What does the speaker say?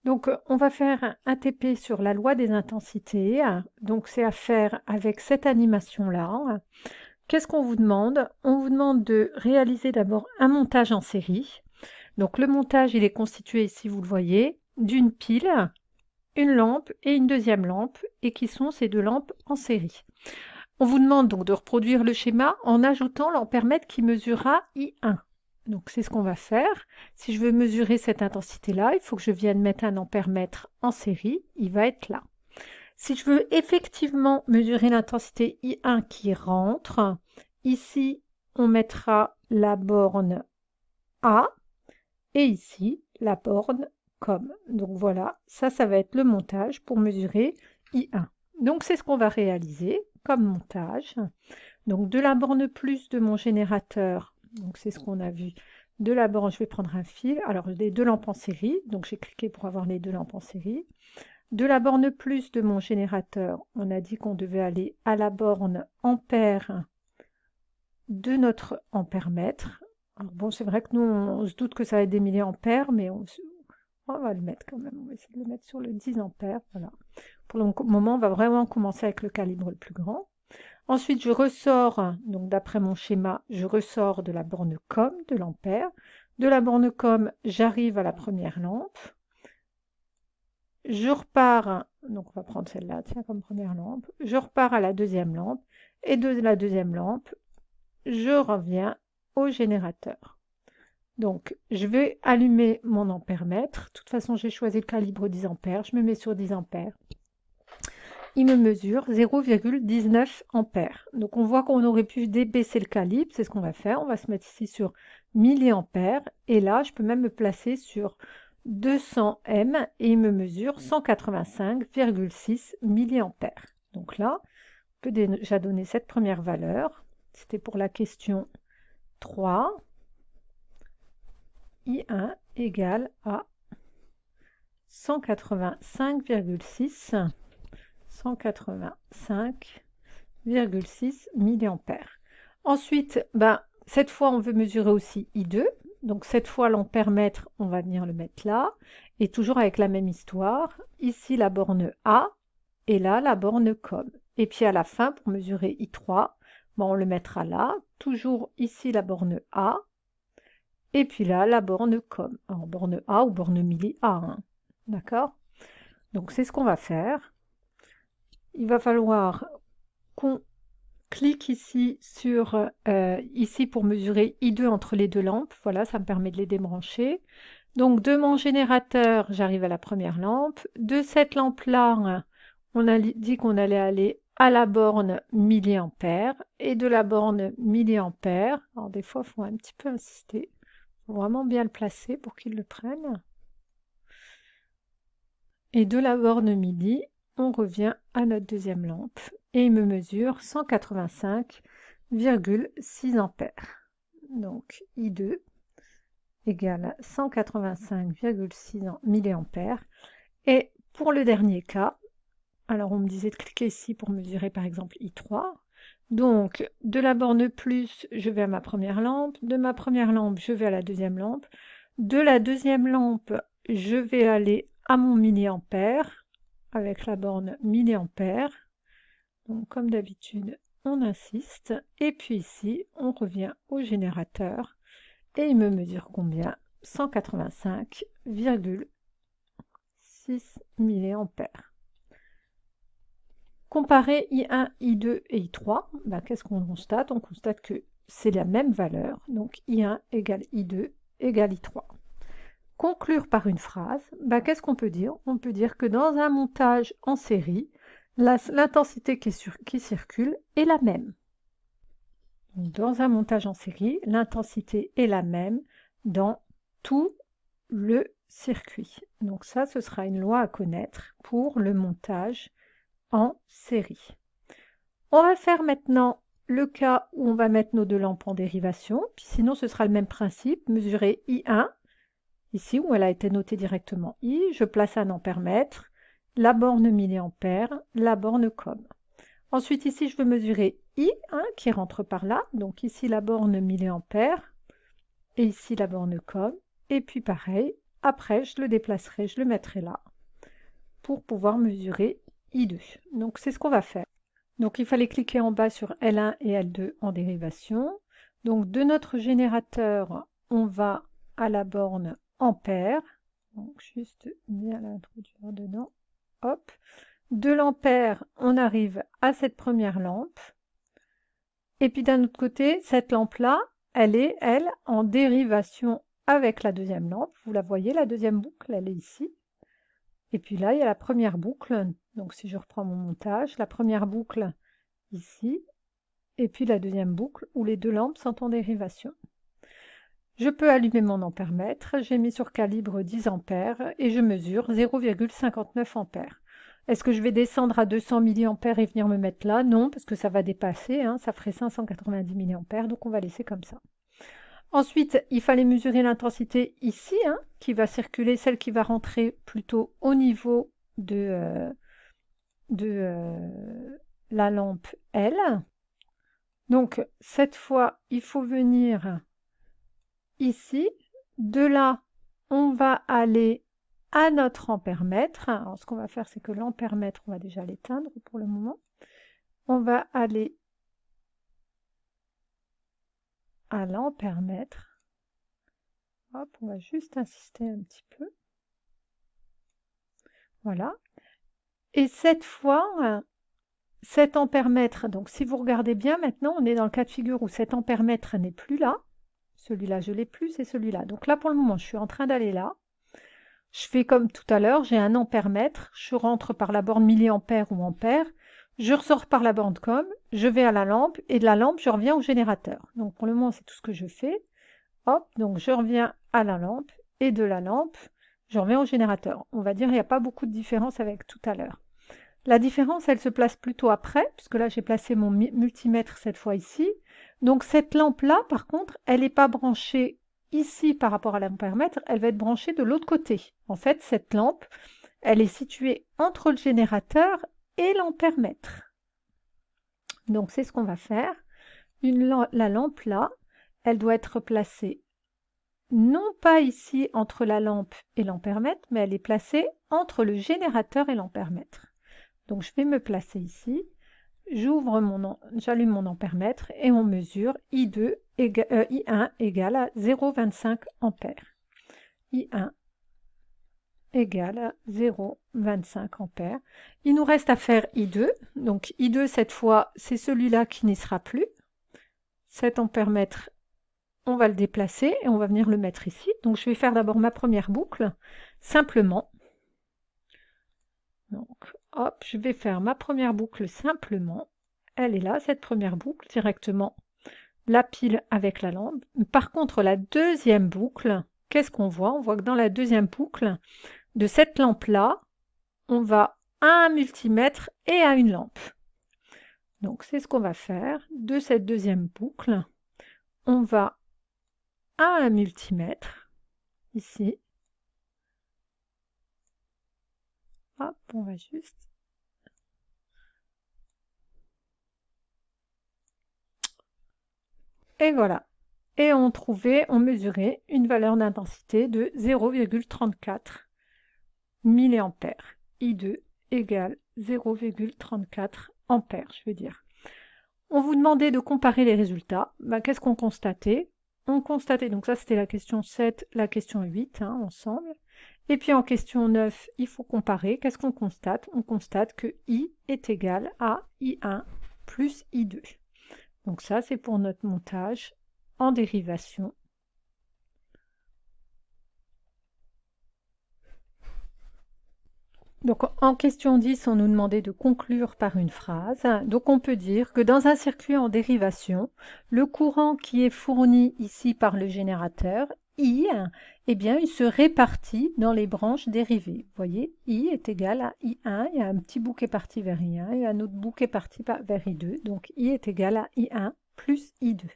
Donc, on va faire un TP sur la loi des intensités. Donc, c'est à faire avec cette animation-là. Qu'est-ce qu'on vous demande? On vous demande de réaliser d'abord un montage en série. Donc, le montage, il est constitué ici, vous le voyez, d'une pile, une lampe et une deuxième lampe, et qui sont ces deux lampes en série. On vous demande donc de reproduire le schéma en ajoutant l'ampèremètre qui mesurera I1. Donc c'est ce qu'on va faire. Si je veux mesurer cette intensité-là, il faut que je vienne mettre un ampèremètre en série, il va être là. Si je veux effectivement mesurer l'intensité I1 qui rentre, ici on mettra la borne A et ici la borne COM. Donc voilà, ça va être le montage pour mesurer I1. Donc c'est ce qu'on va réaliser comme montage. Donc de la borne plus de mon générateur, donc c'est ce qu'on a vu, de la borne, je vais prendre un fil, alors les deux lampes en série, donc j'ai cliqué pour avoir les deux lampes en série. De la borne plus de mon générateur, on a dit qu'on devait aller à la borne ampère de notre ampèremètre. Alors bon, c'est vrai que nous, on se doute que ça va être des milliampères, mais on va le mettre quand même, on va essayer de le mettre sur le 10 ampères, voilà. Pour le moment, on va vraiment commencer avec le calibre le plus grand. Ensuite, je ressors, donc d'après mon schéma, je ressors de la borne COM, de l'ampère. De la borne COM, j'arrive à la première lampe. Je repars, donc on va prendre celle-là, tiens, comme première lampe. Je repars à la deuxième lampe. Et de la deuxième lampe, je reviens au générateur. Donc, je vais allumer mon ampèremètre. De toute façon, j'ai choisi le calibre 10 ampères. Je me mets sur 10 ampères. Il me mesure 0,19 ampères. Donc on voit qu'on aurait pu débaisser le calibre, c'est ce qu'on va faire. On va se mettre ici sur milliampères et là je peux même me placer sur 200 M et il me mesure 185,6 milliampères. Donc là, on peut déjà donner cette première valeur. C'était pour la question 3. I1 égale à 185,6 185,6 milliampères. Ensuite, cette fois, on veut mesurer aussi I2. Donc cette fois, l'ampèremètre, on va venir le mettre là. Et toujours avec la même histoire. Ici, la borne A. Et là, la borne COM. Et puis à la fin, pour mesurer I3, on le mettra là. Toujours ici, la borne A. Et puis là, la borne COM. Alors, borne A ou borne milli A. Hein. D'accord? Donc c'est ce qu'on va faire. Il va falloir qu'on clique ici sur ici pour mesurer I2 entre les deux lampes. Voilà, ça me permet de les débrancher. Donc de mon générateur, j'arrive à la première lampe. De cette lampe-là, on a dit qu'on allait aller à la borne milliampères. Et de la borne milliampères, alors des fois, il faut un petit peu insister. Il faut vraiment bien le placer pour qu'il le prenne. Et de la borne milli, on revient à notre deuxième lampe et il me mesure 185,6 ampères. Donc I2 égale 185,6 milliampères. Et pour le dernier cas, alors on me disait de cliquer ici pour mesurer par exemple I3. Donc de la borne plus, je vais à ma première lampe. De ma première lampe, je vais à la deuxième lampe. De la deuxième lampe, je vais aller à mon milliampère avec la borne milliampère. Donc comme d'habitude, on insiste. Et puis ici, on revient au générateur et il me mesure combien? 185,6 milliampères. Comparer I1, I2 et I3, qu'est-ce qu'on constate? On constate que c'est la même valeur, donc I1 égale I2 égale I3. Conclure par une phrase, qu'est-ce qu'on peut dire? On peut dire que dans un montage en série, l'intensité qui circule est la même. Donc, dans un montage en série, l'intensité est la même dans tout le circuit. Donc ça, ce sera une loi à connaître pour le montage en série. On va faire maintenant le cas où on va mettre nos deux lampes en dérivation, puis sinon ce sera le même principe, mesurer I1, ici où elle a été notée directement I, je place un ampèremètre, la borne milliampère, la borne COM. Ensuite ici je veux mesurer I1 qui rentre par là, donc ici la borne milliampère, et ici la borne COM, et puis pareil, après, je le déplacerai, je le mettrai là pour pouvoir mesurer I2. Donc, c'est ce qu'on va faire. Donc, il fallait cliquer en bas sur L1 et L2 en dérivation. Donc, de notre générateur, on va à la borne ampère. Donc, juste bien l'introduire dedans. Hop. De l'ampère, on arrive à cette première lampe. Et puis d'un autre côté, cette lampe-là, elle est, elle, en dérivation avec la deuxième lampe. Vous la voyez, la deuxième boucle, elle est ici. Et puis là, il y a la première boucle. Donc si je reprends mon montage, la première boucle ici, et puis la deuxième boucle où les deux lampes sont en dérivation. Je peux allumer mon ampèremètre, j'ai mis sur calibre 10 ampères et je mesure 0,59 ampères. Est-ce que je vais descendre à 200 mA et venir me mettre là? Non, parce que ça va dépasser, hein, ça ferait 590 mA, donc on va laisser comme ça. Ensuite, il fallait mesurer l'intensité ici, hein, qui va circuler, celle qui va rentrer plutôt au niveau de la lampe L. Donc, cette fois, il faut venir ici. De là, on va aller à notre ampèremètre. Alors, ce qu'on va faire, c'est que l'ampèremètre, on va déjà l'éteindre pour le moment. On va aller à l'ampèremètre. Hop, on va juste insister un petit peu. Voilà. Et cette fois, cet ampèremètre, donc si vous regardez bien, maintenant, on est dans le cas de figure où cet ampèremètre n'est plus là. Celui-là, je ne l'ai plus, c'est celui-là. Donc là, pour le moment, je suis en train d'aller là. Je fais comme tout à l'heure, j'ai un ampèremètre, je rentre par la borne milliampère ou ampère, je ressors par la borne com, je vais à la lampe, et de la lampe, je reviens au générateur. Donc pour le moment, c'est tout ce que je fais. Hop, donc je reviens à la lampe, et de la lampe, je reviens au générateur. On va dire qu'il n'y a pas beaucoup de différence avec tout à l'heure. La différence, elle se place plutôt après, puisque là, j'ai placé mon multimètre cette fois ici. Donc cette lampe-là, par contre, elle n'est pas branchée ici par rapport à l'ampèremètre, elle va être branchée de l'autre côté. En fait, cette lampe, elle est située entre le générateur et l'ampèremètre. Donc c'est ce qu'on va faire. La lampe là, elle doit être placée non pas ici entre la lampe et l'ampèremètre, mais elle est placée entre le générateur et l'ampèremètre. Donc je vais me placer ici, j'allume mon ampèremètre et on mesure I1 égale à 0,25 ampères. I1 égale à 0,25 ampères. Il nous reste à faire I2. Donc I2, cette fois, c'est celui-là qui n'y sera plus. Cet ampèremètre, on va le déplacer et on va venir le mettre ici. Donc je vais faire d'abord ma première boucle, simplement. Donc, hop, je vais faire ma première boucle simplement. Elle est là, cette première boucle, directement la pile avec la lampe. Par contre, la deuxième boucle, qu'est-ce qu'on voit? On voit que dans la deuxième boucle de cette lampe-là, on va à un multimètre et à une lampe. Donc, c'est ce qu'on va faire. De cette deuxième boucle, on va à un multimètre, ici. Hop, on va juste... Et voilà. Et on mesurait une valeur d'intensité de 0,34 mA. I2 égale 0,34 ampères, je veux dire. On vous demandait de comparer les résultats. Qu'est-ce qu'on constatait? On constatait, donc ça c'était la question 7, la question 8, hein, ensemble. Et puis en question 9, il faut comparer. Qu'est-ce qu'on constate? On constate que I est égal à I1 plus I2. Donc ça, c'est pour notre montage en dérivation. Donc en question 10, on nous demandait de conclure par une phrase. Donc on peut dire que dans un circuit en dérivation, le courant qui est fourni ici par le générateur, I, eh bien, il se répartit dans les branches dérivées. Vous voyez, I est égal à I1, il y a un petit bout qui est parti vers I1 et un autre bout qui est parti vers I2. Donc I est égal à I1 plus I2.